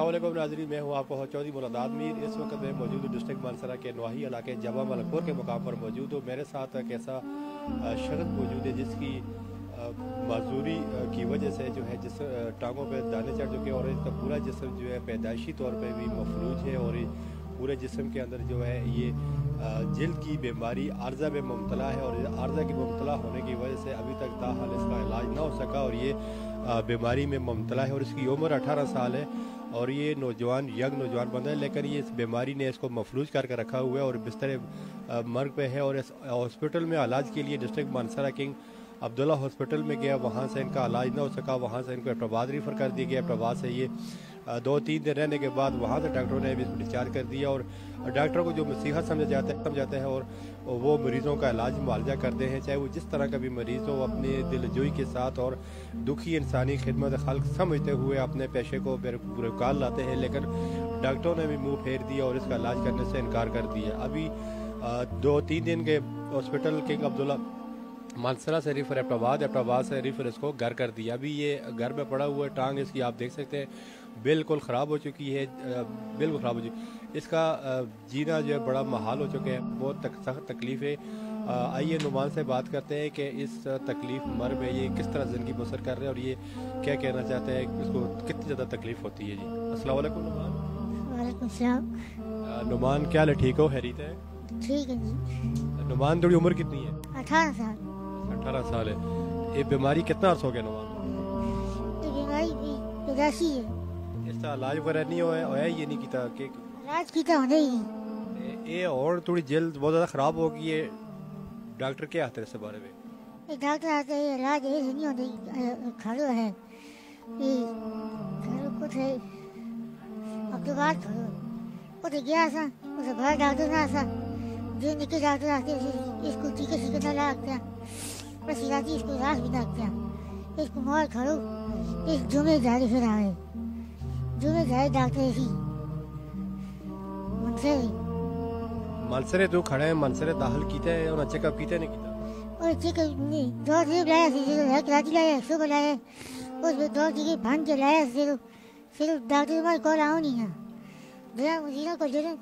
अस्सलामुअलैकुम नाज़रीन, मैं हूँ आपका चौधरी मुराद मीर। इस वक्त मैं मौजूद हूँ डिस्ट्रिक्ट मानसरा के नवाही इलाके जबा मलकपुर के मुकाम पर मौजूद हूँ। मेरे साथ एक ऐसा शख्स मौजूद है जिसकी माजूरी की वजह से जो है जिस टांगों पे दाने चढ़ चुके हैं और इसका पूरा जिस्म जो है पैदाइशी तौर पे भी मफलूज है और पूरे जिस्म के अंदर जो है ये जल्द की बीमारी आर्जा में मुब्तला है और आर्जा की मुब्तला होने की वजह से अभी तक ताहाल इसका इलाज ना हो सका और ये बीमारी में मुब्तला है और इसकी उम्र 18 साल है और ये यंग नौजवान बंदा है, लेकिन ये इस बीमारी ने इसको मफलूज करके रखा हुआ है और बिस्तर मर्ग पे है। और इस हॉस्पिटल में इलाज के लिए डिस्ट्रिक्ट मानसरा किंग अब्दुल्ला हॉस्पिटल में गया, वहाँ से इनका इलाज ना हो सका, वहाँ से इनको एबटाबाद रेफर कर दिया गया। एबटाबाद से ये 2-3 दिन रहने के बाद वहाँ से डॉक्टरों ने भी डिस्चार्ज कर दिया और डॉक्टरों को जो नसीहत समझाते हैं और वो मरीज़ों का इलाज मुआवजा करते हैं, चाहे वो जिस तरह का भी मरीज़ हो, अपने दिलजोई के साथ और दुखी इंसानी खिदमत खल्क समझते हुए अपने पेशे को बुरकार लाते हैं। लेकिन डॉक्टरों ने भी मुँह फेर दिया और इसका इलाज करने से इनकार कर दिया। अभी 2-3 दिन के हॉस्पिटल किंग अब्दुल्ला मानसरा से रेफर एबटाबाद से रेफर इसको घर कर दिया। अभी ये घर में पड़ा हुआ है, टांग इसकी आप देख सकते हैं बिल्कुल ख़राब हो चुकी है, बिल्कुल ख़राब हो चुकी। इसका जीना जो है बड़ा महाल हो चुका है, बहुत सख्त तकलीफ़ है। आइए नुमान से बात करते हैं कि इस तकलीफ़ मर में ये किस तरह ज़िंदगी बसर कर रहे हैं और ये क्या कहना चाहते हैं, इसको कितनी ज़्यादा तकलीफ़ होती है। जी अस्सलाम वालेकुम नुमान। वालेकुम सलाम। नुमान क्या हाल है, ठीक हो, खैरियत है? ठीक है जी। नुमान थोड़ी उम्र कितनी है? 18 साल। 18 साल है। ये बीमारी कितना अर्स हो गया नुमान? ये बीमारी पैदाशी है। इसका इलाज वगैरह नहीं होया ये नहीं किया कि इलाज की तो होने ही नहीं। ये और थोड़ी जल्द बहुत ज़्यादा ख़राब हो गई है, डॉक्टर क्या आते हैं इस बारे में? ये डॉक्टर आते हैं, इलाज ऐसे नहीं होते, खड़ो है ये खड़ो कुछ है अब तो बात खड़ो वो तो गया सा उसे बाहर डॉक्टर ना सा जो निकल डॉक्टर आते इसको टीके सीखे ना लगते हैं बस इलाज इसको रास भी लगते हैं इसको मार खड़ो इस जुमे जारी फिर आए जुमे जाए डॉक्टर ऐसी मानसरे तो खड़े हैं, मानसरे दाखिल कीते हैं और चेकअप कीते नहीं किया और चेकअप नहीं दो दिन लाया है कराची लाया सुबह लाया उसमें 2 जगह भांग के लाया सिर्फ डॉक्टर मैं कॉल आओ नहीं है दया मुझे को जरूर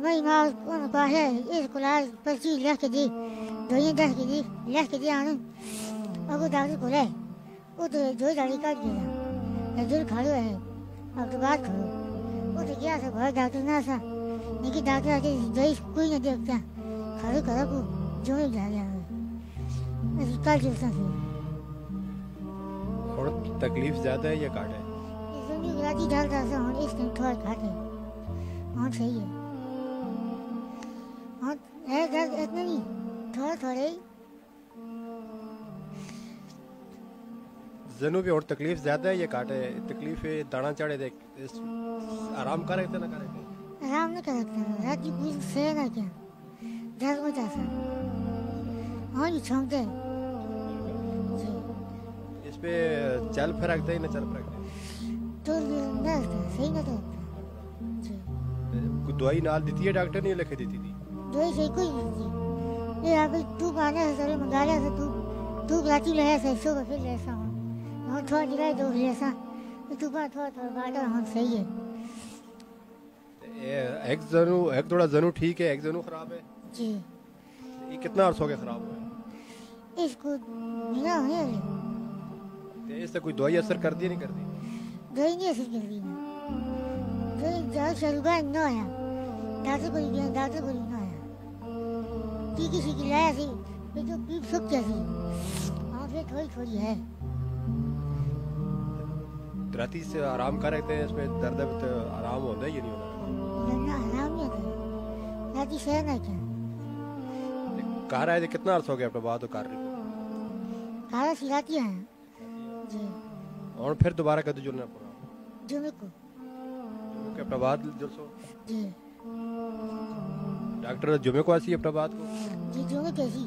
मैं माँ उन को है इसको लाज पर्ची लिख के दी 2-10 के दी लिख के दी आने अब वो डॉक्टर को ले वो तो जो गाड़ी काट गया जो खड़ो है अब तो बात करो वो तो गया था घर डॉक्टर ना सा लेकिन डॉक्टर आके दवाई कोई नहीं देखता खड़ो करो को जो ही जा गया ऐसी कल चलता फिर और तकलीफ ज़्यादा है या काट है? इसमें राजी डालता सा और इस टाइम थोड़ा काटे और सही है और है दर्द इतना नहीं थोड़े जनू भी और तकलीफ ज़्यादा है या काट है? तकलीफ है दाना चढ़े दे आराम कर रहे थे ना कर रहे थे? आराम नहीं कर सकता रात की पूरी से ना क्या दर्द हो जाता और ये छोंकते इस पे चल फिरकते ही ना चल फिरकते तो सही ना तो कोई दवाई नाल दी है डॉक्टर ने लिख दी थी? दवाई सही कोई नहीं ये अभी तू आने से सर मंगा लिया तू राती लाया से सुबह फिर लेसा हूँ और थोड़ा दिलाई दो लेसा तू बात थोड़ा बाटा हम सही है एक थोड़ा जनू ठीक है, एक जनू खराब है जी। ये कितना अर्स हो गया खराब हुआ? इसको मिला है इससे कोई दवाई असर कर दी नहीं कर दी? दवाई नहीं असर कर दी ना दवाई जाओ शरुआ न आया डॉक्टर को गया डॉक्टर को ना आया टीकी सीखी लाया सी फिर जो पीप सूख गया सी हाँ फिर थोड़ी है राती से आराम कर रहे थे, इसमें दर्द आराम होता है ये नहीं होता? आराम नहीं आता राती से ना क्या कह रहा है कितना अर्स हो गया अपना बात तो कर रही काला सिलाती है जी और फिर दोबारा कद जुड़ना पड़ा जुमे को अपना बात जुलसो जी डॉक्टर जुमे को आसी अपना बात को जी जुमे कैसी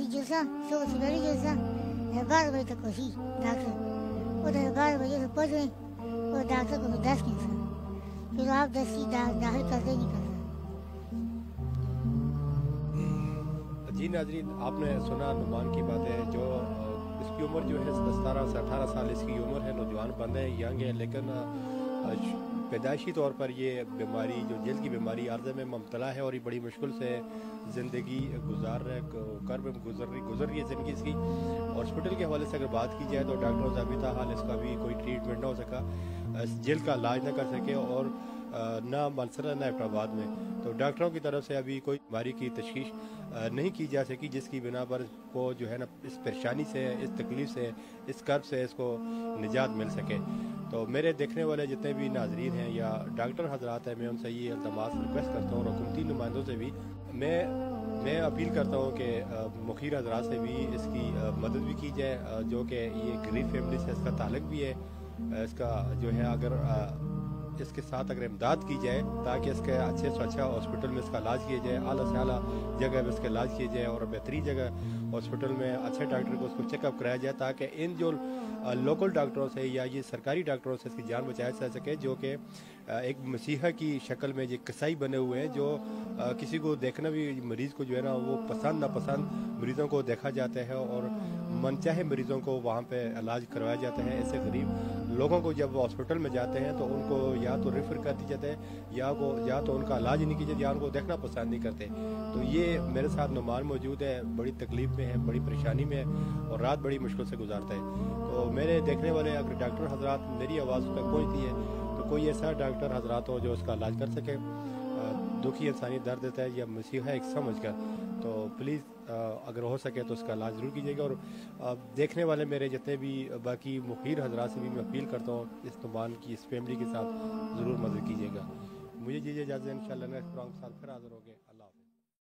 जुलसा सुबह सवेरे जुलसा 12 बजे तक कोसी डॉक्टर उधर 12 बजे से पहुँच गए और डॉक्टर को 10 कैंसर फिर आप 10 ही दाखिल करते नहीं करते। जी नाजरीन, आपने सुना नुमान की बातें, जो इसकी उम्र जो है 17 से 18 साल इसकी उम्र है, नौजवान बंदा है, यंग है, लेकिन پیدائشی طور پر یہ بیماری جو جلد کی بیماری عارضہ میں مبتلا ہے اور یہ بڑی مشکل سے زندگی گزار رہا ہے، کر میں گزر رہی ہے زندگی اس کی. ہاسپٹل کے حوالے سے اگر بات کی جائے تو ڈاکٹروں سے ابھی تاحال اس کا بھی کوئی ٹریٹمنٹ نہ ہو سکا، جلد کا علاج نہ کر سکے، اور نہ منسرا نہ ایبٹ آباد میں. تو ڈاکٹروں کی طرف سے ابھی کوئی بیماری کی تشخیص نہیں کی جا سکی، جس کی بنا پر کو جو ہے نا اس پریشانی سے، اس تکلیف سے، اس کرب سے اس کو نجات مل سکے. تو میرے دیکھنے والے جتنے بھی ناظرین ہیں یا ڈاکٹر حضرات ہیں، میں ان سے یہ التماس ریکویسٹ کرتا ہوں، اور حکومتی نمائندوں سے بھی میں اپیل کرتا ہوں کہ مخیر حضرات سے بھی اس کی مدد بھی کی جائے، جو کہ یہ غریب فیملی سے اس کا تعلق بھی ہے. اس کا جو ہے اگر اس کے ساتھ اگر امداد کی جائے تاکہ اس کے اچھے سے اچھا ہاسپٹل میں اس کا علاج کیا جائے، اعلیٰ سے اعلیٰ جگہ میں اس کا علاج کیا جائے، اور بہترین جگہ ہاسپٹل میں اچھے ڈاکٹر کو اس کو چیک اپ کرایا جائے، تاکہ ان جو لوکل ڈاکٹروں سے یا یہ سرکاری ڈاکٹروں سے اس کی جان بچایا جا سکے، جو کہ ایک مسیحا کی شکل میں یہ کسائی بنے ہوئے ہیں، جو کسی کو دیکھنا بھی مریض کو جو ہے نا وہ پسند ناپسند مریضوں کو دیکھا جاتا ہے، اور من چاہے مریضوں کو وہاں پہ علاج کروایا جاتا ہے. ایسے غریب لوگوں کو جب وہ ہاسپٹل میں جاتے ہیں تو ان کو یا تو ریفر کر دی جاتا ہے یا تو ان کا علاج نہیں کیا جاتا، یا ان کو دیکھنا پسند نہیں کرتے. تو یہ میرے ساتھ نعمان موجود ہے، بڑی تکلیف میں ہے، بڑی پریشانی میں ہے، اور رات بڑی مشکل سے گزارتا ہے. تو میرے دیکھنے والے اگر ڈاکٹر حضرات میری آواز تک پہنچتی ہے تو کوئی ایسا ڈاکٹر حضرات ہو جو اس کا علاج کر سکے، دکھی انسانی درد دیتا ہے یا مسیحا ایک سمجھ کر، تو پلیز اگر ہو سکے تو اس کا علاج ضرور کیجیے گا. اور دیکھنے والے میرے جتنے بھی باقی مخیر حضرات سے بھی میں اپیل کرتا ہوں، اس نعمان کی اس فیملی کے ساتھ ضرور مدد کیجیے گا. مجھے اجازت ہے، انشاءاللہ نیکسٹ پروگرام کے ساتھ پھر حاضر ہوں گے.